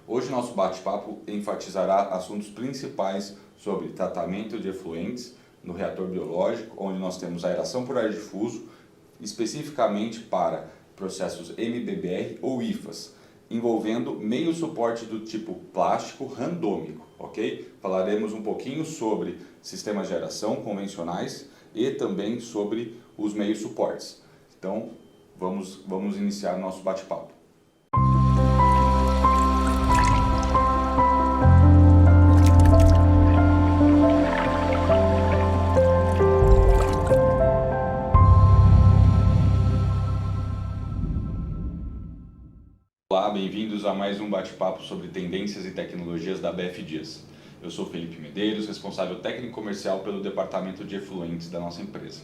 Hoje nosso bate-papo enfatizará assuntos principais sobre tratamento de efluentes no reator biológico, onde nós temos aeração por ar difuso, especificamente para processos MBBR ou IFAS, envolvendo meio suporte do tipo plástico randômico, ok? Falaremos um pouquinho sobre sistemas de aeração convencionais e também sobre os meios suportes. Então, vamos iniciar nosso bate-papo. Olá, bem-vindos a mais um bate-papo sobre tendências e tecnologias da BF Dias. Eu sou Felipe Medeiros, responsável técnico comercial pelo departamento de efluentes da nossa empresa.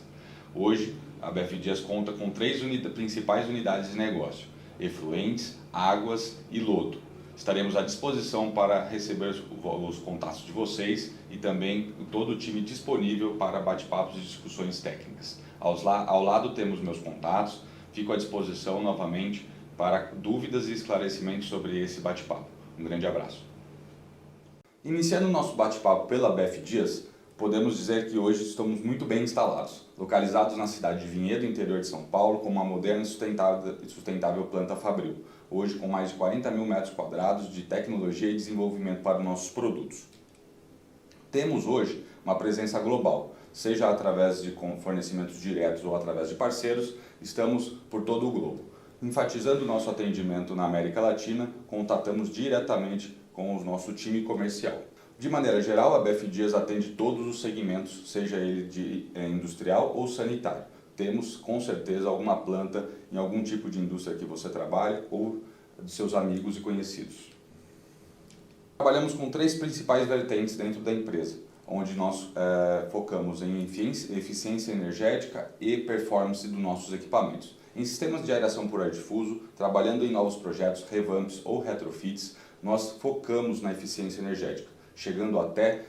Hoje, a BF Dias conta com três principais unidades de negócio: efluentes, águas e lodo. Estaremos à disposição para receber os contatos de vocês e também todo o time disponível para bate-papos e discussões técnicas. Ao lado temos meus contatos, fico à disposição novamente para dúvidas e esclarecimentos sobre esse bate-papo. Um grande abraço. Iniciando o nosso bate-papo pela BF Dias, podemos dizer que hoje estamos muito bem instalados, localizados na cidade de Vinhedo, interior de São Paulo, com uma moderna e sustentável planta fabril, hoje com mais de 40 mil metros quadrados de tecnologia e desenvolvimento para nossos produtos. Temos hoje uma presença global, seja através de fornecimentos diretos ou através de parceiros, estamos por todo o globo. Enfatizando nosso atendimento na América Latina, contatamos diretamente com o nosso time comercial. De maneira geral, a BF Dias atende todos os segmentos, seja ele de industrial ou sanitário. Temos, com certeza, alguma planta em algum tipo de indústria que você trabalhe ou de seus amigos e conhecidos. Trabalhamos com três principais vertentes dentro da empresa, onde nós focamos em eficiência energética e performance dos nossos equipamentos. Em sistemas de aeração por ar difuso, trabalhando em novos projetos, revamps ou retrofits, nós focamos na eficiência energética, chegando até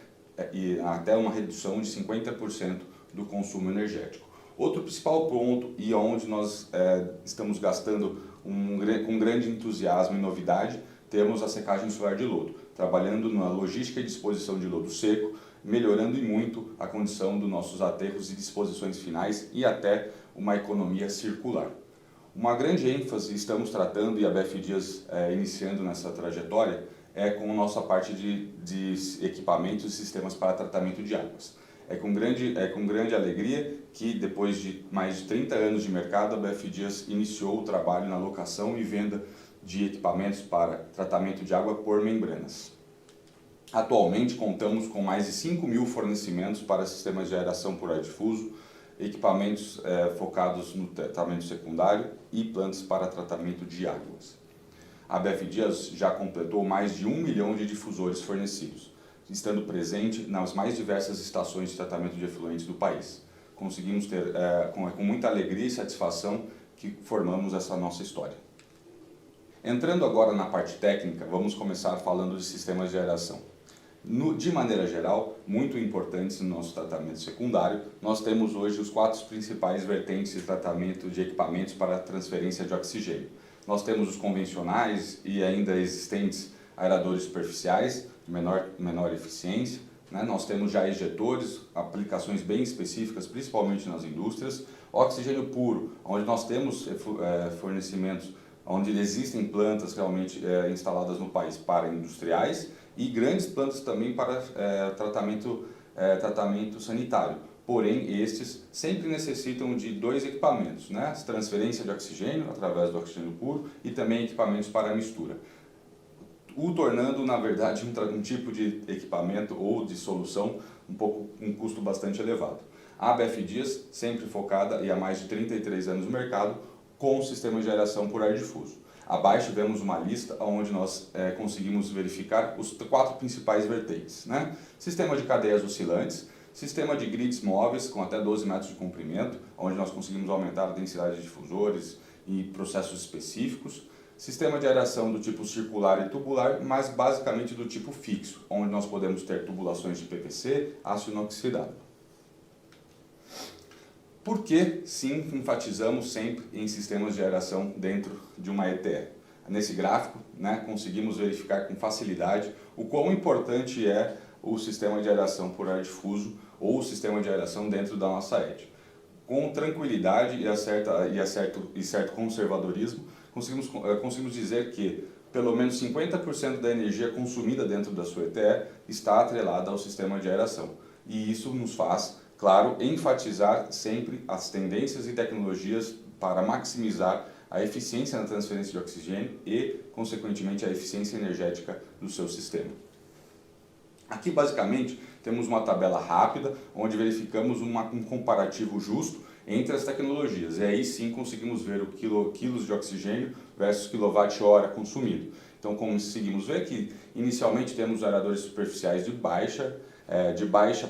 uma redução de 50% do consumo energético. Outro principal ponto, e onde nós estamos gastando com grande entusiasmo e novidade, temos a secagem solar de lodo, trabalhando na logística e disposição de lodo seco, melhorando e muito a condição dos nossos aterros e disposições finais e até uma economia circular. Uma grande ênfase estamos tratando, e a BF Dias iniciando nessa trajetória, é com a nossa parte de equipamentos e sistemas para tratamento de águas. É com grande alegria que, depois de mais de 30 anos de mercado, a BF Dias iniciou o trabalho na locação e venda de equipamentos para tratamento de água por membranas. Atualmente, contamos com mais de 5 mil fornecimentos para sistemas de aeração por ar difuso, equipamentos focados no tratamento secundário e plantas para tratamento de águas. A BF Dias já completou mais de 1 milhão de difusores fornecidos, estando presente nas mais diversas estações de tratamento de efluentes do país. Conseguimos ter, com muita alegria e satisfação, que formamos essa nossa história. Entrando agora na parte técnica, vamos começar falando de sistemas de aeração. De maneira geral, muito importantes no nosso tratamento secundário, nós temos hoje os quatro principais vertentes de tratamento de equipamentos para transferência de oxigênio. Nós temos os convencionais e ainda existentes aeradores superficiais, de menor eficiência, né? Nós temos já ejetores, aplicações bem específicas, principalmente nas indústrias. Oxigênio puro, onde nós temos fornecimentos, onde existem plantas realmente instaladas no país para industriais, e grandes plantas também para tratamento sanitário. Porém, estes sempre necessitam de dois equipamentos, né? Transferência de oxigênio através do oxigênio puro e também equipamentos para mistura, o tornando, na verdade, um tipo de equipamento ou de solução um custo bastante elevado. A BF Dias, sempre focada e há mais de 33 anos no mercado, com sistemas de aeração por ar difuso. Abaixo vemos uma lista onde nós conseguimos verificar os quatro principais vertentes, né? Sistema de cadeias oscilantes, sistema de grids móveis com até 12 metros de comprimento, onde nós conseguimos aumentar a densidade de difusores e processos específicos. Sistema de aeração do tipo circular e tubular, mas basicamente do tipo fixo, onde nós podemos ter tubulações de PVC, aço inoxidável. Por que, sim, enfatizamos sempre em sistemas de aeração dentro de uma ETE? nesse gráfico, né, conseguimos verificar com facilidade o quão importante é o sistema de aeração por ar difuso ou o sistema de aeração dentro da nossa ED. Com tranquilidade e certo conservadorismo, conseguimos dizer que pelo menos 50% da energia consumida dentro da sua ETE está atrelada ao sistema de aeração. E isso nos faz, claro, enfatizar sempre as tendências e tecnologias para maximizar a eficiência na transferência de oxigênio e, consequentemente, a eficiência energética do seu sistema. Aqui, basicamente, temos uma tabela rápida, onde verificamos um comparativo justo entre as tecnologias. E aí sim conseguimos ver o quilos de oxigênio versus quilowatt-hora consumido. Então, conseguimos ver que, inicialmente, temos aeradores superficiais de baixa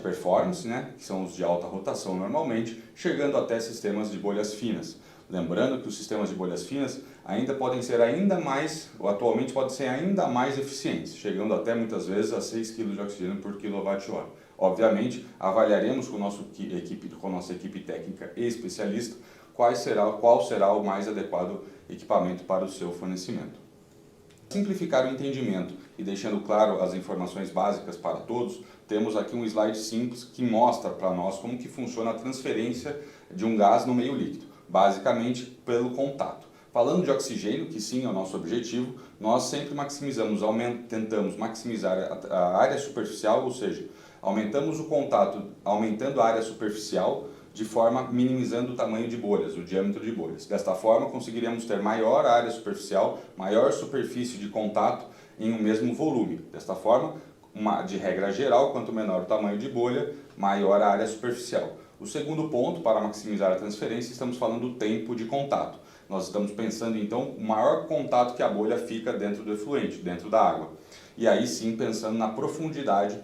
performance, né, que são os de alta rotação normalmente, chegando até sistemas de bolhas finas. Lembrando que os sistemas de bolhas finas ainda podem ser ou atualmente podem ser ainda mais eficientes, chegando até muitas vezes a 6 kg de oxigênio por kWh. Obviamente, avaliaremos com a nossa equipe técnica e especialista qual será o mais adequado equipamento para o seu fornecimento. Para simplificar o entendimento e deixando claro as informações básicas para todos, temos aqui um slide simples que mostra para nós como que funciona a transferência de um gás no meio líquido, basicamente pelo contato. Falando de oxigênio, que sim é o nosso objetivo, nós sempre tentamos maximizar a área superficial, ou seja, aumentamos o contato, aumentando a área superficial, de forma minimizando o tamanho de bolhas, o diâmetro de bolhas. Desta forma, conseguiríamos ter maior área superficial, maior superfície de contato em um mesmo volume. Desta forma, de regra geral, quanto menor o tamanho de bolha, maior a área superficial. O segundo ponto, para maximizar a transferência, estamos falando do tempo de contato. Nós estamos pensando, então, o maior contato que a bolha fica dentro do efluente, dentro da água. E aí sim, pensando na profundidade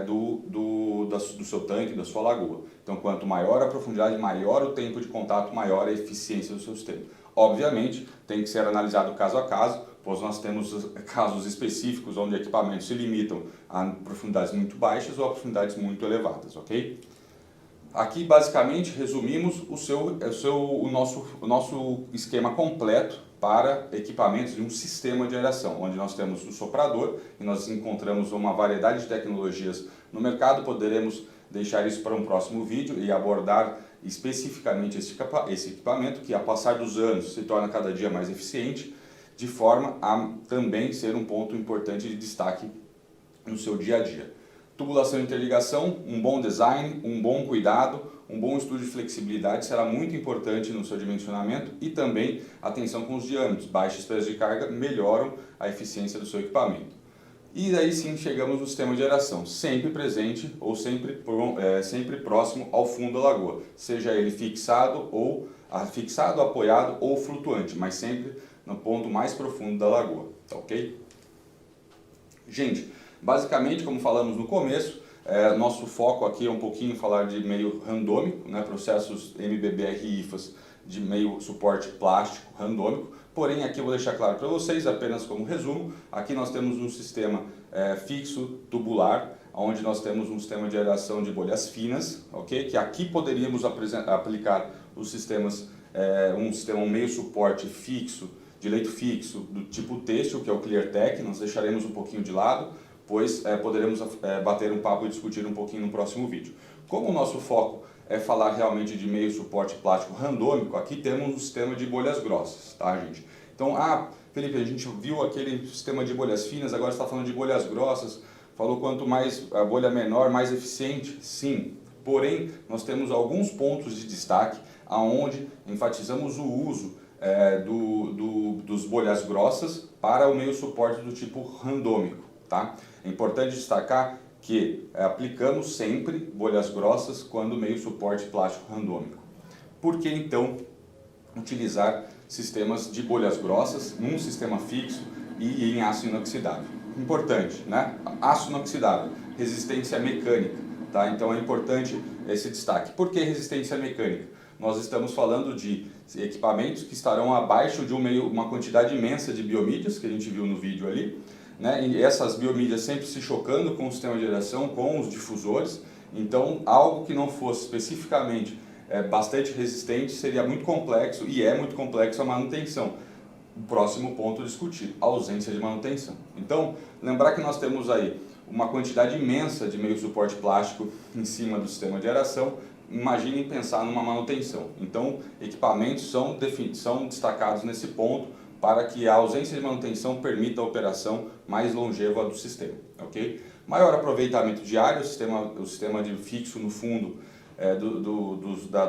do seu tanque, da sua lagoa. Então, quanto maior a profundidade, maior o tempo de contato, maior a eficiência do seu sistema. Obviamente, tem que ser analisado caso a caso, pois nós temos casos específicos onde equipamentos se limitam a profundidades muito baixas ou a profundidades muito elevadas, ok? Aqui, basicamente, resumimos o nosso esquema completo para equipamentos de um sistema de aeração, onde nós temos o soprador e nós encontramos uma variedade de tecnologias no mercado. Poderemos deixar isso para um próximo vídeo e abordar especificamente esse equipamento que, ao passar dos anos, se torna cada dia mais eficiente, de forma a também ser um ponto importante de destaque no seu dia a dia. Tubulação e interligação, um bom design, um bom cuidado, um bom estudo de flexibilidade será muito importante no seu dimensionamento e também atenção com os diâmetros. Baixas perdas de carga melhoram a eficiência do seu equipamento. E daí sim chegamos no sistema de aeração, sempre presente ou sempre próximo ao fundo da lagoa, seja ele fixado, apoiado ou flutuante, mas sempre no ponto mais profundo da lagoa, tá ok? Gente, basicamente, como falamos no começo, nosso foco aqui é um pouquinho falar de meio randômico, né, processos MBBR e IFAS de meio suporte plástico randômico. Porém, aqui eu vou deixar claro para vocês, apenas como resumo, aqui nós temos um sistema fixo tubular, onde nós temos um sistema de aeração de bolhas finas, ok? Que aqui poderíamos aplicar os sistemas, um meio suporte fixo, de leito fixo, do tipo têxtil, que é o ClearTech, nós deixaremos um pouquinho de lado, pois poderemos bater um papo e discutir um pouquinho no próximo vídeo. Como o nosso foco é falar realmente de meio suporte plástico randômico, aqui temos um sistema de bolhas grossas, tá, gente? Então, Felipe, a gente viu aquele sistema de bolhas finas, agora está falando de bolhas grossas, falou quanto mais a bolha menor, mais eficiente. Sim, porém, nós temos alguns pontos de destaque aonde enfatizamos o uso dos bolhas grossas para o meio suporte do tipo randômico, tá? É importante destacar que aplicamos sempre bolhas grossas quando meio suporte plástico randômico. Por que então utilizar sistemas de bolhas grossas num sistema fixo e em aço inoxidável? Importante, né? Aço inoxidável, resistência mecânica, tá? Então é importante esse destaque. Por que resistência mecânica? Nós estamos falando de equipamentos que estarão abaixo de uma quantidade imensa de biomídias, que a gente viu no vídeo ali, né? E essas biomídias sempre se chocando com o sistema de aeração, com os difusores. Então, algo que não fosse especificamente bastante resistente seria muito complexo, e é muito complexo a manutenção. o próximo ponto discutir, a ausência de manutenção. Então, lembrar que nós temos aí uma quantidade imensa de meio suporte plástico em cima do sistema de aeração. Imaginem pensar numa manutenção. Então, equipamentos são destacados nesse ponto para que a ausência de manutenção permita a operação mais longeva do sistema. Okay? Maior aproveitamento de área, o sistema de fixo no fundo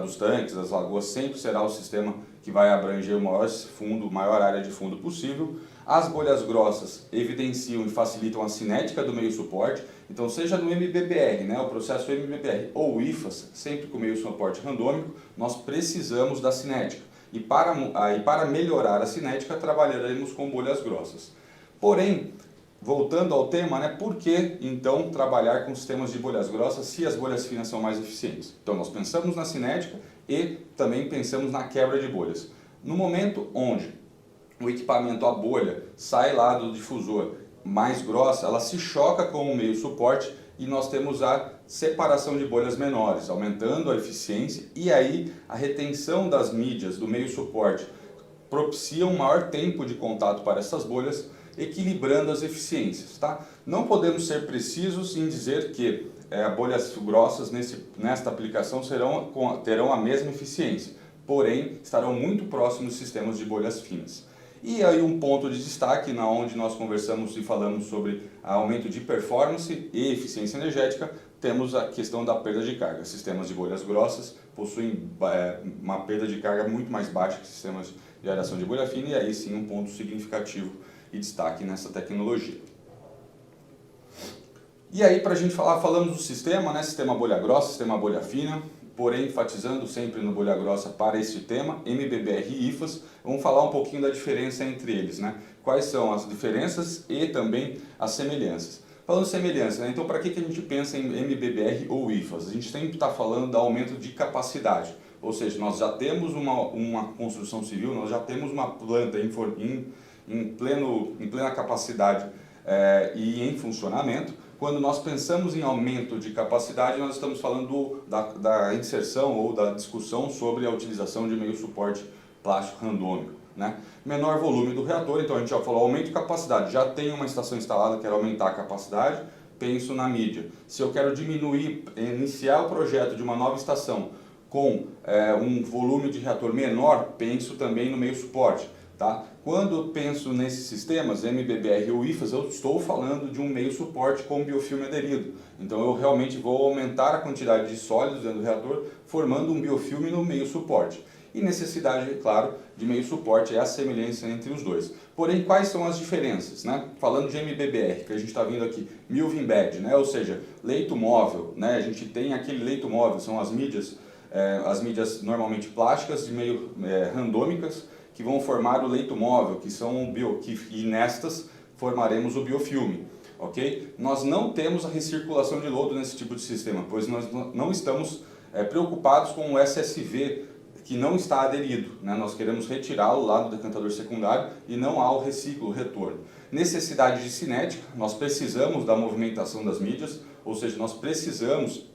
dos tanques, das lagoas, sempre será o sistema que vai abranger o maior área de fundo possível. As bolhas grossas evidenciam e facilitam a cinética do meio suporte, então seja no MBBR, né, o processo MBBR ou o IFAS, sempre com meio suporte randômico, nós precisamos da cinética. E para melhorar a cinética, trabalharemos com bolhas grossas. Porém, voltando ao tema, né, por que então trabalhar com sistemas de bolhas grossas se as bolhas finas são mais eficientes? Então nós pensamos na cinética e também pensamos na quebra de bolhas. No momento onde o equipamento, a bolha, sai lá do difusor mais grossa, ela se choca com o meio suporte e nós temos a separação de bolhas menores, aumentando a eficiência, e aí a retenção das mídias do meio suporte propicia um maior tempo de contato para essas bolhas, equilibrando as eficiências. Tá? Não podemos ser precisos em dizer que bolhas grossas nesta aplicação terão a mesma eficiência, porém estarão muito próximos dos sistemas de bolhas finas. E aí um ponto de destaque, onde nós conversamos e falamos sobre aumento de performance e eficiência energética, temos a questão da perda de carga. Sistemas de bolhas grossas possuem uma perda de carga muito mais baixa que sistemas de aeração de bolha fina, e aí sim um ponto significativo e destaque nessa tecnologia. E aí, para a gente falamos do sistema, né? Sistema bolha grossa, sistema bolha fina, porém enfatizando sempre no bolha grossa para esse tema, MBBR e IFAS. Vamos falar um pouquinho da diferença entre eles, né? Quais são as diferenças e também as semelhanças. Falando semelhança, né? Então para que a gente pensa em MBBR ou IFAS? A gente sempre está falando do aumento de capacidade, ou seja, nós já temos uma construção civil, nós já temos uma planta em plena capacidade e em funcionamento. Quando nós pensamos em aumento de capacidade, nós estamos falando da inserção ou da discussão sobre a utilização de meio suporte plástico randômico. Né? Menor volume do reator, então a gente já falou aumento de capacidade, já tem uma estação instalada, quero aumentar a capacidade, penso na mídia. Se eu quero iniciar o projeto de uma nova estação com um volume de reator menor, penso também no meio suporte. Tá? Quando eu penso nesses sistemas, MBBR ou IFAS, eu estou falando de um meio suporte com biofilme aderido. Então eu realmente vou aumentar a quantidade de sólidos dentro do reator, formando um biofilme no meio suporte. E necessidade, claro, de meio suporte é a semelhança entre os dois. Porém, quais são as diferenças? Né? Falando de MBBR, que a gente está vindo aqui, Milving Bed, né? Ou seja, leito móvel, né? A gente tem aquele leito móvel, são as mídias normalmente plásticas, de meio randômicas, que vão formar o leito móvel, e nestas formaremos o biofilme. Okay? Nós não temos a recirculação de lodo nesse tipo de sistema, pois nós não estamos preocupados com o SSV que não está aderido. Né? Nós queremos retirá-lo lá do decantador secundário e não há o reciclo, o retorno. Necessidade de cinética, nós precisamos da movimentação das mídias, ou seja, nós precisamos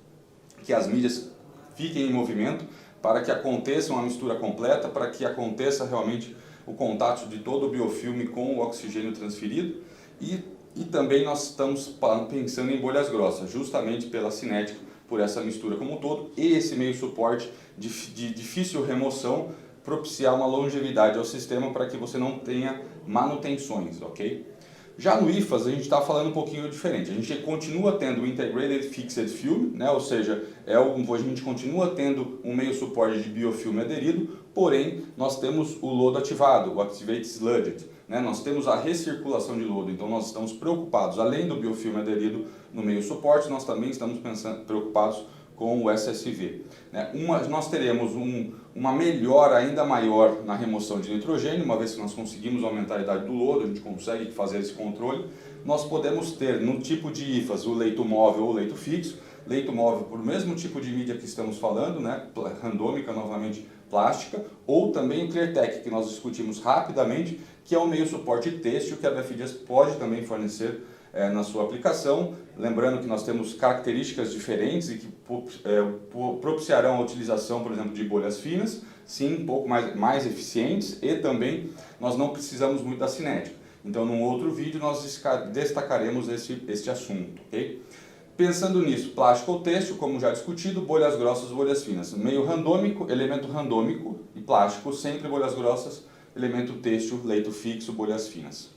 que as mídias fiquem em movimento, para que aconteça uma mistura completa, para que aconteça realmente o contato de todo o biofilme com o oxigênio transferido, e também nós estamos pensando em bolhas grossas, justamente pela cinética, por essa mistura como um todo, e esse meio suporte de difícil remoção, propiciar uma longevidade ao sistema para que você não tenha manutenções, ok? Já no IFAS a gente está falando um pouquinho diferente, a gente continua tendo o Integrated Fixed Film, né? Ou seja, a gente continua tendo um meio suporte de biofilme aderido, porém nós temos o lodo ativado, o Activate Sludged, né? Nós temos a recirculação de lodo, então nós estamos preocupados, além do biofilme aderido no meio suporte, nós também estamos preocupados com o SSV. Né? Nós teremos uma melhora ainda maior na remoção de nitrogênio, uma vez que nós conseguimos aumentar a idade do lodo, a gente consegue fazer esse controle. Nós podemos ter, no tipo de IFAS, o leito móvel ou leito fixo. Leito móvel por mesmo tipo de mídia que estamos falando, né? Randômica, novamente plástica, ou também o ClearTech, que nós discutimos rapidamente, que é um meio suporte têxtil que a BFDias pode também fornecer na sua aplicação, lembrando que nós temos características diferentes e que propiciarão a utilização, por exemplo, de bolhas finas, sim, um pouco mais eficientes e também nós não precisamos muito da cinética. Então, num outro vídeo, nós destacaremos este assunto, ok? Pensando nisso, plástico ou têxtil, como já discutido, bolhas grossas, bolhas finas. Meio randômico, elemento randômico e plástico, sempre bolhas grossas, elemento têxtil, leito fixo, bolhas finas.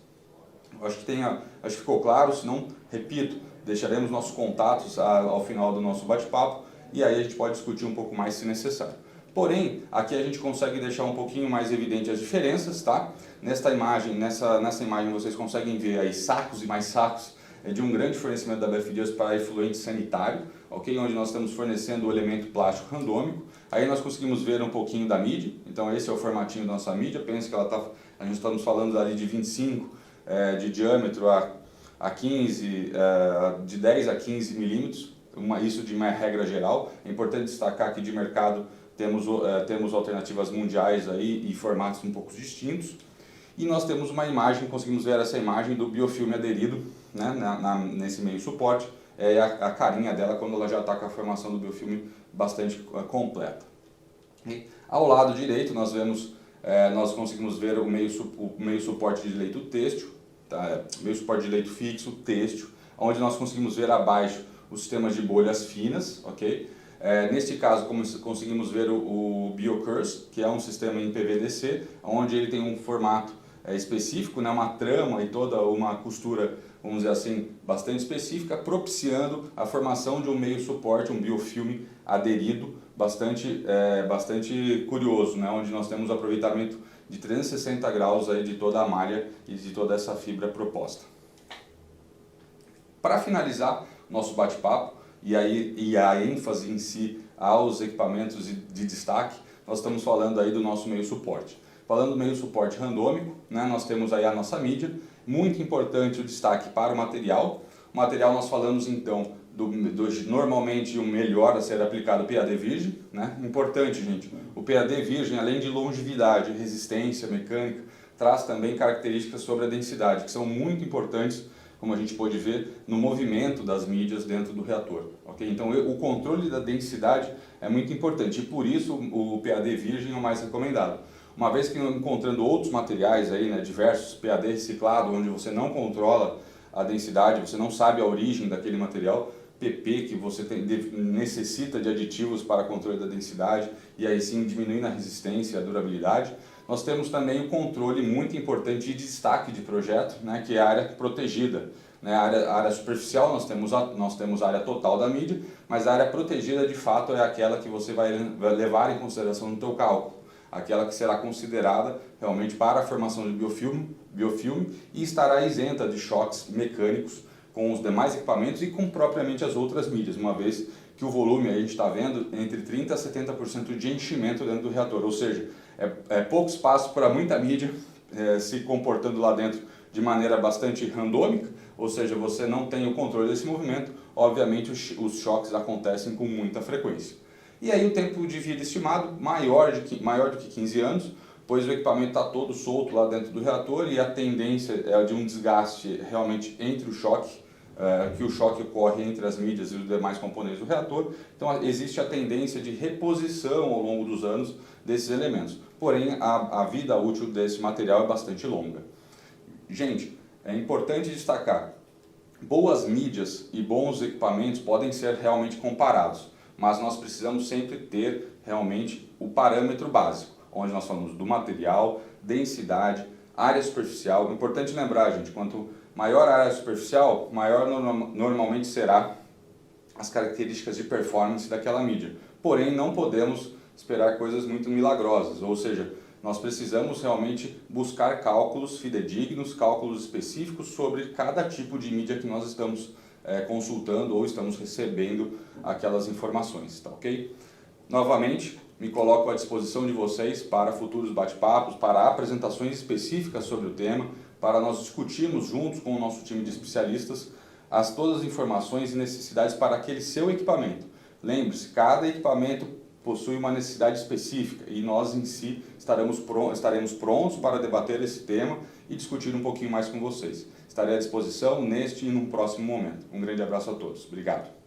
Acho que ficou claro, se não, repito, deixaremos nossos contatos ao final do nosso bate-papo e aí a gente pode discutir um pouco mais se necessário. Porém, aqui a gente consegue deixar um pouquinho mais evidente as diferenças, tá? Nessa imagem vocês conseguem ver aí sacos e mais sacos de um grande fornecimento da BF Dias para efluente sanitário, ok? Onde nós estamos fornecendo o elemento plástico randômico. Aí nós conseguimos ver um pouquinho da mídia, então esse é o formatinho da nossa mídia, pensa que a gente estamos falando ali de 25 de diâmetro a 15, de 10 a 15 milímetros, isso de uma regra geral. É importante destacar que de mercado temos alternativas mundiais aí e formatos um pouco distintos. E nós temos uma imagem, conseguimos ver essa imagem do biofilme aderido, né, nesse meio suporte, a carinha dela quando ela já está com a formação do biofilme bastante completa. E ao lado direito nós conseguimos ver o meio suporte de leito têxtil, tá? Meio suporte de leito fixo, têxtil, onde nós conseguimos ver abaixo os sistemas de bolhas finas, ok? Neste caso, conseguimos ver o BioCurse, que é um sistema em PVDC, onde ele tem um formato específico, né, uma trama e toda uma costura, vamos dizer assim, bastante específica, propiciando a formação de um meio suporte, um biofilme aderido, bastante curioso, né, onde nós temos aproveitamento de 360 graus aí de toda a malha e de toda essa fibra proposta. Para finalizar nosso bate-papo, e a ênfase em si aos equipamentos de destaque, nós estamos falando aí do nosso meio suporte. Falando do meio suporte randômico, né, nós temos aí a nossa mídia, muito importante o destaque para o material. O material nós falamos então normalmente o melhor a ser aplicado o PAD virgem, né? Importante, gente, o PAD virgem, além de longevidade, resistência mecânica, traz também características sobre a densidade, que são muito importantes, como a gente pode ver, no movimento das mídias dentro do reator. Okay? Então o controle da densidade é muito importante e por isso o PAD virgem é o mais recomendado. Uma vez que encontrando outros materiais aí, né, diversos, PAD reciclado, onde você não controla a densidade, você não sabe a origem daquele material, PP, que você necessita de aditivos para controle da densidade e aí sim diminuindo a resistência e a durabilidade. Nós temos também o controle muito importante de destaque de projeto, né, que é a área protegida. Né, a área superficial nós temos a área total da mídia, mas a área protegida de fato é aquela que você vai levar em consideração no teu cálculo. Aquela que será considerada realmente para a formação de biofilme e estará isenta de choques mecânicos com os demais equipamentos e com propriamente as outras mídias, uma vez que o volume, a gente está vendo, entre 30% a 70% de enchimento dentro do reator, ou seja, é pouco espaço para muita mídia se comportando lá dentro de maneira bastante randômica, ou seja, você não tem o controle desse movimento, obviamente os choques acontecem com muita frequência. E aí o tempo de vida estimado maior do que 15 anos, pois o equipamento está todo solto lá dentro do reator e a tendência é de um desgaste realmente entre o choque, que o choque ocorre entre as mídias e os demais componentes do reator. Então existe a tendência de reposição ao longo dos anos desses elementos. Porém, a vida útil desse material é bastante longa. Gente, é importante destacar, boas mídias e bons equipamentos podem ser realmente comparados, mas nós precisamos sempre ter realmente o parâmetro básico, onde nós falamos do material, densidade, área superficial. Importante lembrar, gente, quanto maior a área superficial, maior normalmente será as características de performance daquela mídia. Porém, não podemos esperar coisas muito milagrosas, ou seja, nós precisamos realmente buscar cálculos fidedignos, cálculos específicos sobre cada tipo de mídia que nós estamos consultando ou estamos recebendo aquelas informações, tá ok? Novamente, me coloco à disposição de vocês para futuros bate-papos, para apresentações específicas sobre o tema, para nós discutirmos juntos com o nosso time de especialistas todas as informações e necessidades para aquele seu equipamento. Lembre-se, cada equipamento possui uma necessidade específica e nós em si estaremos prontos para debater esse tema e discutir um pouquinho mais com vocês. Estarei à disposição neste e num próximo momento. Um grande abraço a todos. Obrigado.